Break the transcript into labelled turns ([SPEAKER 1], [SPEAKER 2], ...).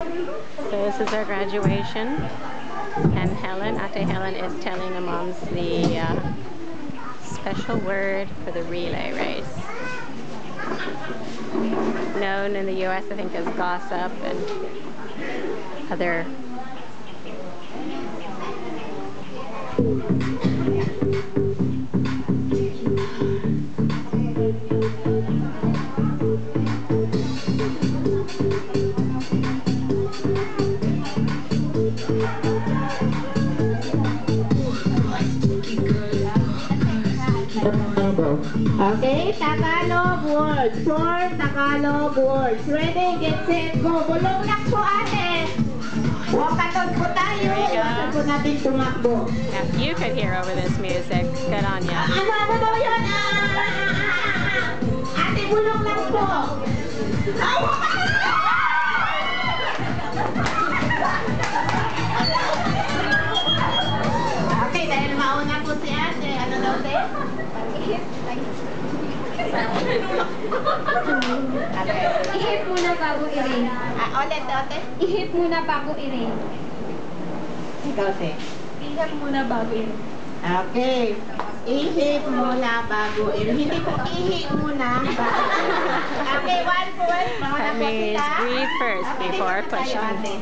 [SPEAKER 1] So this is our graduation, and Ate Helen is telling the moms the special word for the relay race. Known in the US, I think, as gossip and other
[SPEAKER 2] Okay, Tagalog words. Short Tagalog words. Ready, get set, go. Bulong lang po, ate. Walkathon po tayo. Walkathon po natin tumakbo.
[SPEAKER 1] Yeah, you could hear over this music. Good on ya.
[SPEAKER 2] Ano daw yun? Ate, bulong lang po. Okay, dahil mauna po si ate. Ano daw, te?
[SPEAKER 3] Ihip muna bago i-ring.
[SPEAKER 2] Ulit, ate.
[SPEAKER 3] Ihip muna bago i-ring.
[SPEAKER 2] Ikaw, te.
[SPEAKER 3] Ihip muna bago i-ring.
[SPEAKER 2] Okay. Ihip muna bago Hindi po ihip muna. Okay, one. Mauna
[SPEAKER 1] That
[SPEAKER 2] po
[SPEAKER 1] means
[SPEAKER 2] sila.
[SPEAKER 1] breathe first
[SPEAKER 2] Okay,
[SPEAKER 1] before
[SPEAKER 2] dito tayo,
[SPEAKER 1] pushing.
[SPEAKER 2] ate.